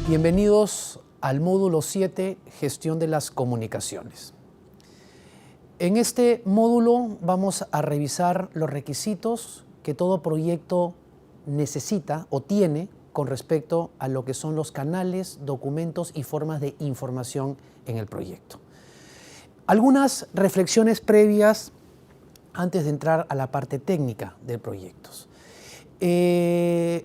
Bienvenidos al módulo 7, Gestión de las comunicaciones. En este módulo vamos a revisar los requisitos que todo proyecto necesita o tiene con respecto a lo que son los canales, documentos y formas de información en el proyecto. Algunas reflexiones previas antes de entrar a la parte técnica de proyectos.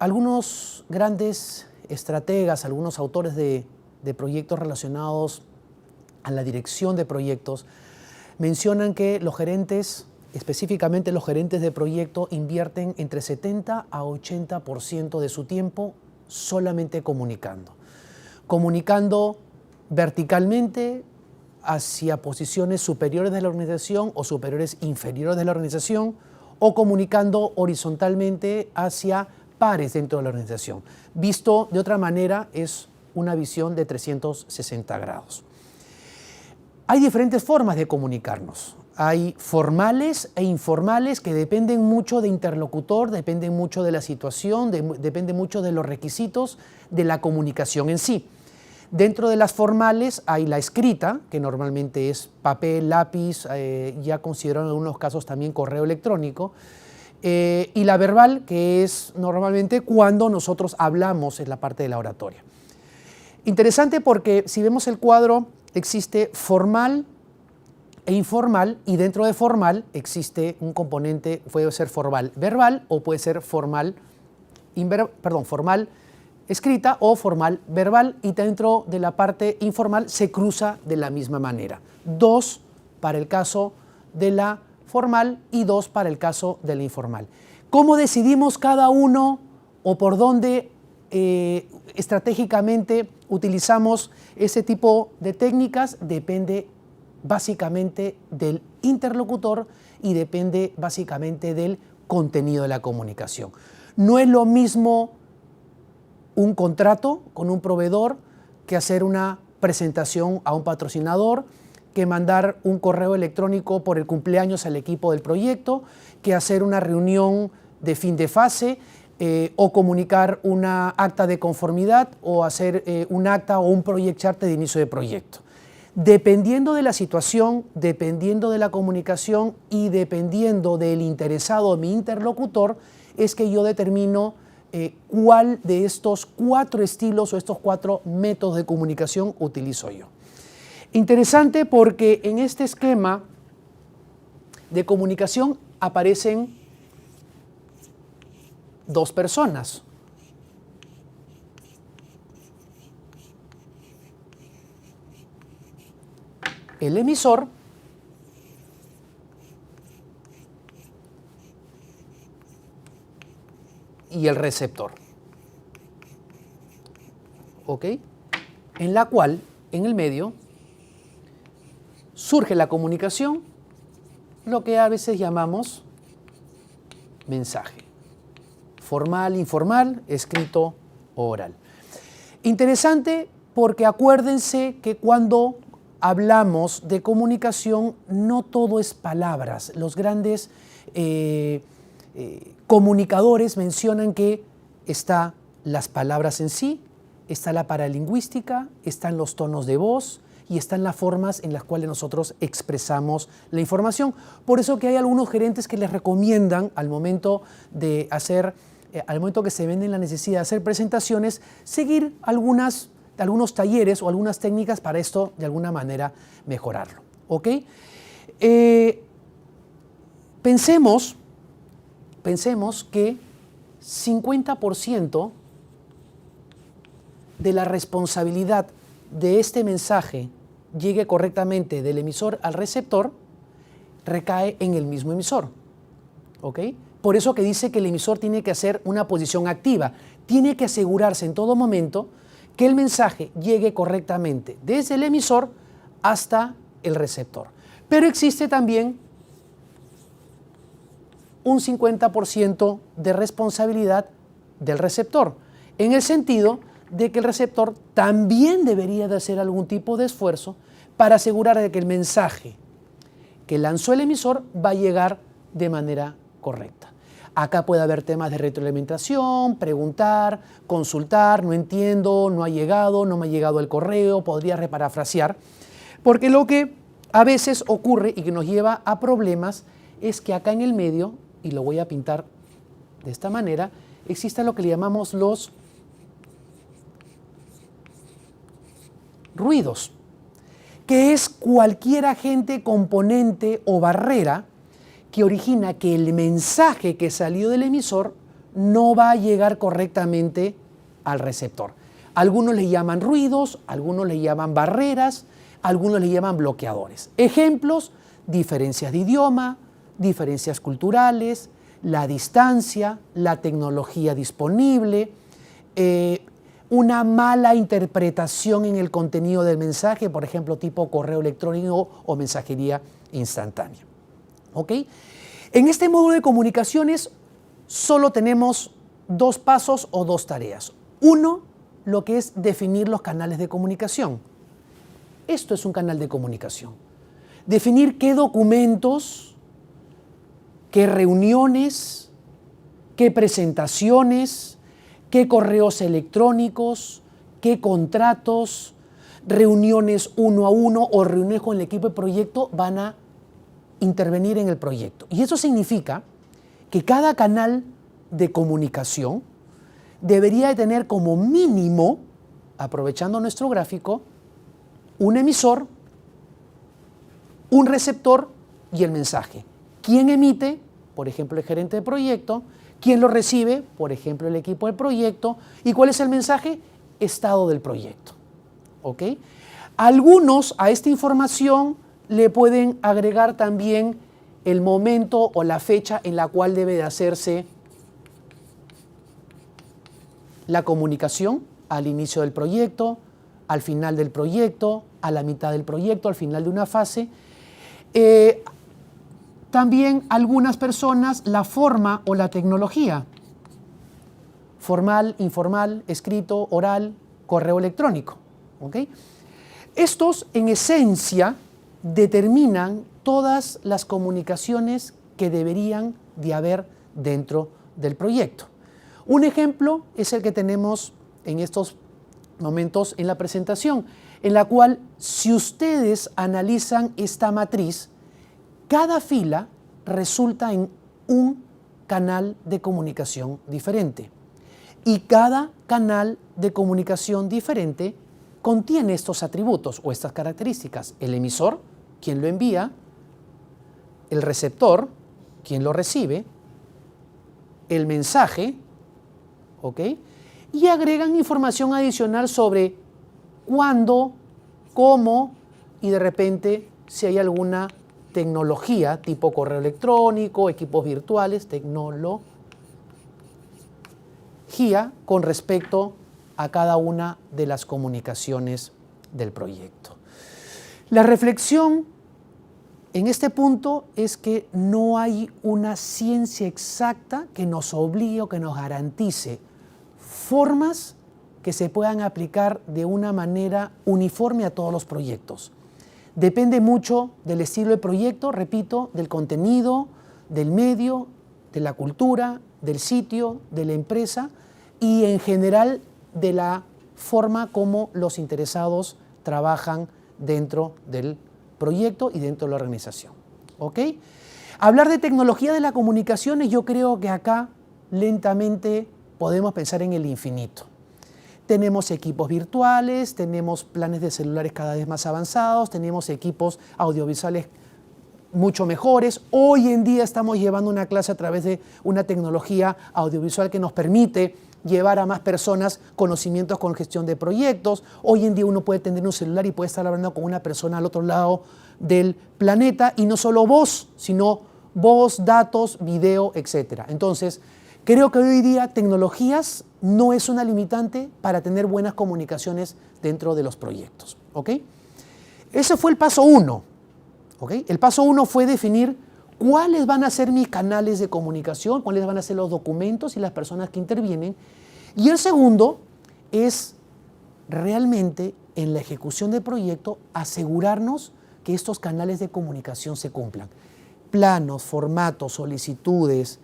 Algunos grandes estrategas, algunos autores de proyectos relacionados a la dirección de proyectos, mencionan que los gerentes, específicamente los gerentes de proyecto, invierten entre 70 a 80% de su tiempo solamente comunicando. Comunicando verticalmente hacia posiciones superiores de la organización o superiores inferiores de la organización, o comunicando horizontalmente hacia pares dentro de la organización. Visto de otra manera, es una visión de 360 grados. Hay diferentes formas de comunicarnos. Hay formales e informales que dependen mucho de interlocutor, dependen mucho de la situación, dependen mucho de los requisitos de la comunicación en sí. Dentro de las formales hay la escrita, que normalmente es papel, lápiz, ya considerado en algunos casos también correo electrónico, y la verbal, que es normalmente cuando nosotros hablamos en la parte de la oratoria. Interesante porque si vemos el cuadro, existe formal e informal, y dentro de formal existe un componente, puede ser formal verbal o puede ser formal escrita o formal verbal, y dentro de la parte informal se cruza de la misma manera. 2 para el caso de la formal y 2 para el caso de la informal. ¿Cómo decidimos cada uno o por dónde estratégicamente utilizamos ese tipo de técnicas? Depende básicamente del interlocutor y depende básicamente del contenido de la comunicación. No es lo mismo un contrato con un proveedor que hacer una presentación a un patrocinador, que mandar un correo electrónico por el cumpleaños al equipo del proyecto, que hacer una reunión de fin de fase, o comunicar una acta de conformidad o hacer un acta o un project chart de inicio de proyecto. Dependiendo de la situación, dependiendo de la comunicación y dependiendo del interesado, mi interlocutor, es que yo determino cuál de estos 4 estilos o estos 4 métodos de comunicación utilizo yo. Interesante porque en este esquema de comunicación aparecen 2 personas. El emisor y el receptor. ¿Ok? En la cual, en el medio, surge la comunicación, lo que a veces llamamos mensaje. Formal, informal, escrito o oral. Interesante porque acuérdense que cuando hablamos de comunicación no todo es palabras. Los grandes comunicadores mencionan que están las palabras en sí, está la paralingüística, están los tonos de voz y están las formas en las cuales nosotros expresamos la información. Por eso que hay algunos gerentes que les recomiendan al momento de hacer, al momento que se ven en la necesidad de hacer presentaciones, seguir algunos talleres o algunas técnicas para esto de alguna manera mejorarlo. ¿Ok? Pensemos que 50% de la responsabilidad de este mensaje llegue correctamente del emisor al receptor recae en el mismo emisor. ¿Ok? Por eso que dice que el emisor tiene que hacer una posición activa, tiene que asegurarse en todo momento que el mensaje llegue correctamente desde el emisor hasta el receptor. Pero existe también un 50% de responsabilidad del receptor, en el sentido de que el receptor también debería de hacer algún tipo de esfuerzo para asegurar de que el mensaje que lanzó el emisor va a llegar de manera correcta. Acá puede haber temas de retroalimentación, preguntar, consultar, no entiendo, no ha llegado, no me ha llegado el correo, podría reparafrasear. Porque lo que a veces ocurre y que nos lleva a problemas es que acá en el medio, y lo voy a pintar de esta manera, existe lo que le llamamos los ruidos, que es cualquier agente, componente o barrera que origina que el mensaje que salió del emisor no va a llegar correctamente al receptor. Algunos le llaman ruidos, algunos le llaman barreras, algunos le llaman bloqueadores. Ejemplos: diferencias de idioma, diferencias culturales, la distancia, la tecnología disponible, una mala interpretación en el contenido del mensaje, por ejemplo, tipo correo electrónico o mensajería instantánea. ¿Ok? En este módulo de comunicaciones solo tenemos dos pasos o dos tareas. Uno, lo que es definir los canales de comunicación. Esto es un canal de comunicación. Definir qué documentos, qué reuniones, qué presentaciones, qué correos electrónicos, qué contratos, reuniones uno a uno o reuniones con el equipo de proyecto van a intervenir en el proyecto. Y eso significa que cada canal de comunicación debería de tener como mínimo, aprovechando nuestro gráfico, un emisor, un receptor y el mensaje. ¿Quién emite? Por ejemplo, el gerente de proyecto. ¿Quién lo recibe? Por ejemplo, el equipo del proyecto. ¿Y cuál es el mensaje? Estado del proyecto. ¿Ok? Algunos a esta información le pueden agregar también el momento o la fecha en la cual debe de hacerse la comunicación: al inicio del proyecto, al final del proyecto, a la mitad del proyecto, al final de una fase. También algunas personas la forma o la tecnología: formal, informal, escrito, oral, correo electrónico. ¿Ok? Estos, en esencia, determinan todas las comunicaciones que deberían de haber dentro del proyecto. Un ejemplo es el que tenemos en estos momentos en la presentación, en la cual, si ustedes analizan esta matriz, cada fila resulta en un canal de comunicación diferente. Y cada canal de comunicación diferente contiene estos atributos o estas características: el emisor, quien lo envía; el receptor, quien lo recibe; el mensaje, ¿ok? Y agregan información adicional sobre cuándo, cómo y de repente si hay alguna tecnología tipo correo electrónico, equipos virtuales, tecnología con respecto a cada una de las comunicaciones del proyecto. La reflexión en este punto es que no hay una ciencia exacta que nos obligue o que nos garantice formas que se puedan aplicar de una manera uniforme a todos los proyectos. Depende mucho del estilo de proyecto, repito, del contenido, del medio, de la cultura, del sitio, de la empresa y en general de la forma como los interesados trabajan dentro del proyecto y dentro de la organización. ¿Ok? Hablar de tecnología de las comunicaciones, yo creo que acá lentamente podemos pensar en el infinito. Tenemos equipos virtuales, tenemos planes de celulares cada vez más avanzados, tenemos equipos audiovisuales mucho mejores. Hoy en día estamos llevando una clase a través de una tecnología audiovisual que nos permite llevar a más personas conocimientos con gestión de proyectos. Hoy en día uno puede tener un celular y puede estar hablando con una persona al otro lado del planeta, y no solo voz, sino voz, datos, video, etc. Entonces, creo que hoy día tecnologías no es una limitante para tener buenas comunicaciones dentro de los proyectos. ¿Ok? Ese fue el paso 1. ¿Ok? El paso 1 fue definir cuáles van a ser mis canales de comunicación, cuáles van a ser los documentos y las personas que intervienen. Y el segundo es realmente en la ejecución del proyecto asegurarnos que estos canales de comunicación se cumplan. Planos, formatos, solicitudes,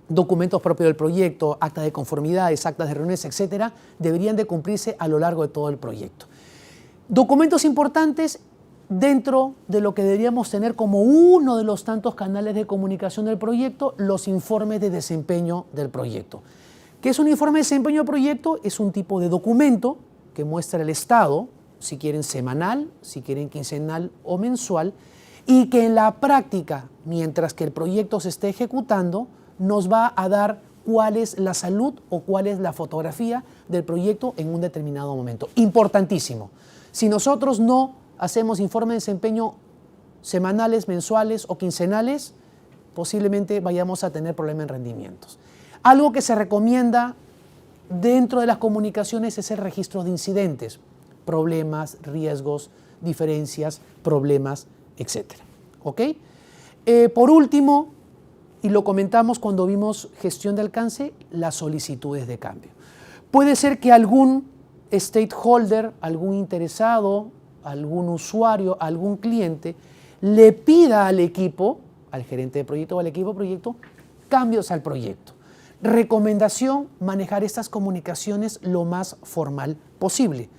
documentos propios del proyecto, actas de conformidades, actas de reuniones, etcétera, deberían de cumplirse a lo largo de todo el proyecto. Documentos importantes dentro de lo que deberíamos tener como uno de los tantos canales de comunicación del proyecto, los informes de desempeño del proyecto. ¿Qué es un informe de desempeño del proyecto? Es un tipo de documento que muestra el estado, si quieren semanal, si quieren quincenal o mensual, y que en la práctica, mientras que el proyecto se esté ejecutando, nos va a dar cuál es la salud o cuál es la fotografía del proyecto en un determinado momento. Importantísimo. Si nosotros no hacemos informes de desempeño semanales, mensuales o quincenales, posiblemente vayamos a tener problemas en rendimientos. Algo que se recomienda dentro de las comunicaciones es el registro de incidentes, problemas, riesgos, diferencias, problemas, etc. ¿Ok? Por último, y lo comentamos cuando vimos gestión de alcance, las solicitudes de cambio. Puede ser que algún stakeholder, algún interesado, algún usuario, algún cliente, le pida al equipo, al gerente de proyecto o al equipo de proyecto, cambios al proyecto. Recomendación, manejar estas comunicaciones lo más formal posible.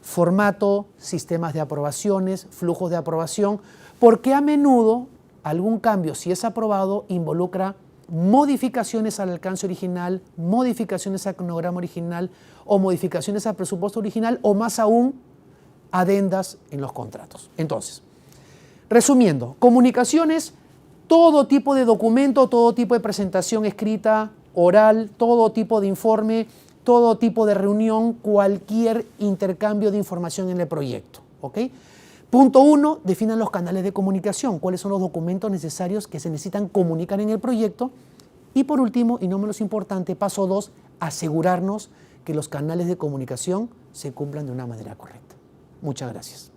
Formato, sistemas de aprobaciones, flujos de aprobación, porque a menudo algún cambio, si es aprobado, involucra modificaciones al alcance original, modificaciones al cronograma original o modificaciones al presupuesto original o más aún, adendas en los contratos. Entonces, resumiendo, comunicaciones, todo tipo de documento, todo tipo de presentación escrita, oral, todo tipo de informe, todo tipo de reunión, cualquier intercambio de información en el proyecto. ¿Ok? Punto 1, definan los canales de comunicación, cuáles son los documentos necesarios que se necesitan comunicar en el proyecto. Y por último, y no menos importante, paso 2, asegurarnos que los canales de comunicación se cumplan de una manera correcta. Muchas gracias.